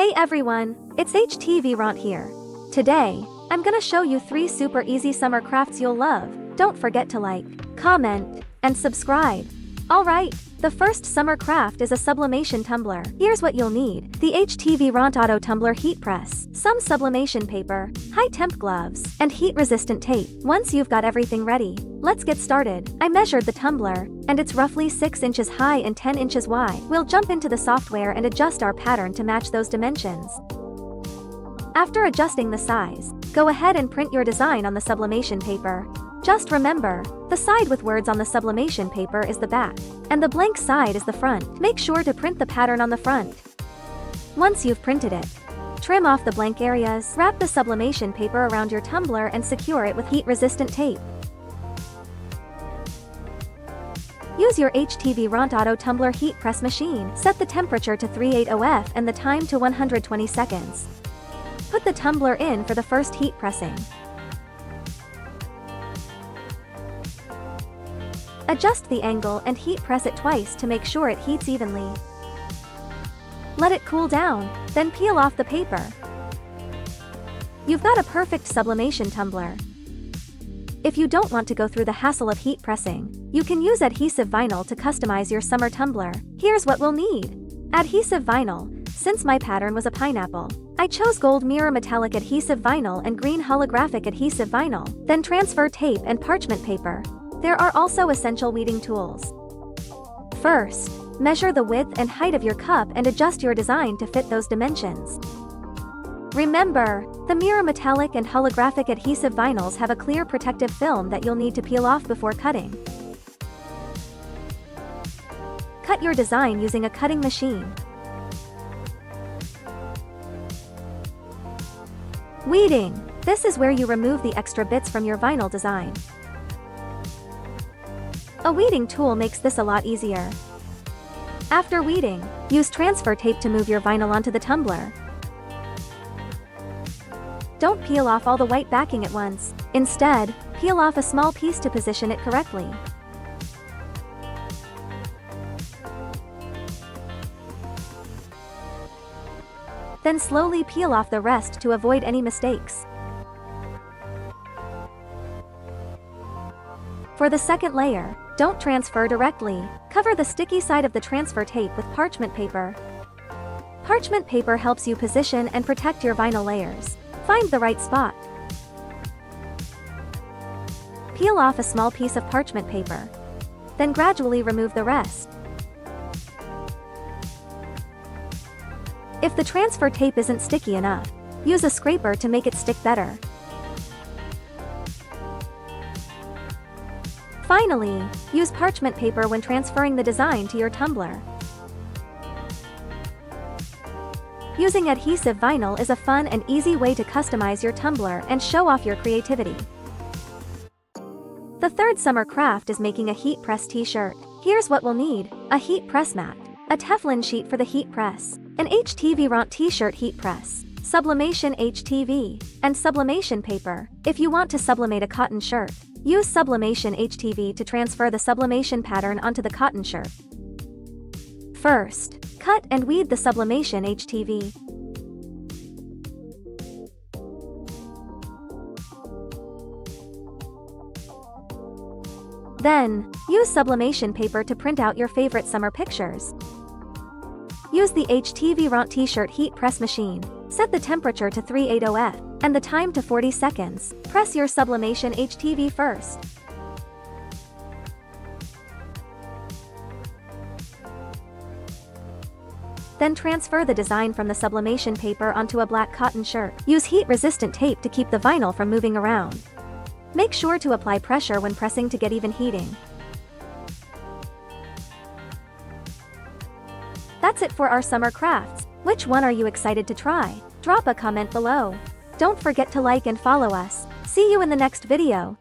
Hey everyone, it's HTVRONT here. Today, I'm gonna show you 3 super easy summer crafts you'll love. Don't forget to like, comment, and subscribe. Alright, the first summer craft is a sublimation tumbler. Here's what you'll need: the HTVRONT Auto Tumbler heat press, some sublimation paper, high temp gloves, and heat-resistant tape. Once you've got everything ready, let's get started. I measured the tumbler, and it's roughly 6 inches high and 10 inches wide. We'll jump into the software and adjust our pattern to match those dimensions. After adjusting the size, go ahead and print your design on the sublimation paper. Just remember, the side with words on the sublimation paper is the back, and the blank side is the front. Make sure to print the pattern on the front. Once you've printed it, trim off the blank areas, wrap the sublimation paper around your tumbler and secure it with heat-resistant tape. Use your HTVRONT Auto Tumbler heat press machine. Set the temperature to 380°F and the time to 120 seconds. Put the tumbler in for the first heat pressing. Adjust the angle and heat press it twice to make sure it heats evenly. Let it cool down, then peel off the paper. You've got a perfect sublimation tumbler. If you don't want to go through the hassle of heat pressing, you can use adhesive vinyl to customize your summer tumbler. Here's what we'll need: adhesive vinyl. Since my pattern was a pineapple, I chose gold mirror metallic adhesive vinyl and green holographic adhesive vinyl, then transfer tape and parchment paper. There are also essential weeding tools. First, measure the width and height of your cup and adjust your design to fit those dimensions. Remember, the mirror metallic and holographic adhesive vinyls have a clear protective film that you'll need to peel off before cutting. Cut your design using a cutting machine. Weeding. This is where you remove the extra bits from your vinyl design. A weeding tool makes this a lot easier. After weeding, use transfer tape to move your vinyl onto the tumbler. Don't peel off all the white backing at once. Instead, peel off a small piece to position it correctly. Then slowly peel off the rest to avoid any mistakes. For the second layer, don't transfer directly. Cover the sticky side of the transfer tape with parchment paper. Parchment paper helps you position and protect your vinyl layers. Find the right spot. Peel off a small piece of parchment paper. Then gradually remove the rest. If the transfer tape isn't sticky enough, use a scraper to make it stick better. Finally, use parchment paper when transferring the design to your tumbler. Using adhesive vinyl is a fun and easy way to customize your tumbler and show off your creativity. The third summer craft is making a heat press t-shirt. Here's what we'll need: a heat press mat, a Teflon sheet for the heat press, an HTVRONT t-shirt heat press, Sublimation HTV, and sublimation paper. If you want to sublimate a cotton shirt, use Sublimation HTV to transfer the sublimation pattern onto the cotton shirt. First, cut and weed the Sublimation HTV. Then, use sublimation paper to print out your favorite summer pictures. Use the HTVRONT t-shirt heat press machine. Set the temperature to 380°F and the time to 40 seconds. Press your Sublimation HTV first. Then transfer the design from the sublimation paper onto a black cotton shirt. Use heat-resistant tape to keep the vinyl from moving around. Make sure to apply pressure when pressing to get even heating. That's it for our summer crafts. Which one are you excited to try? Drop a comment below. Don't forget to like and follow us. See you in the next video.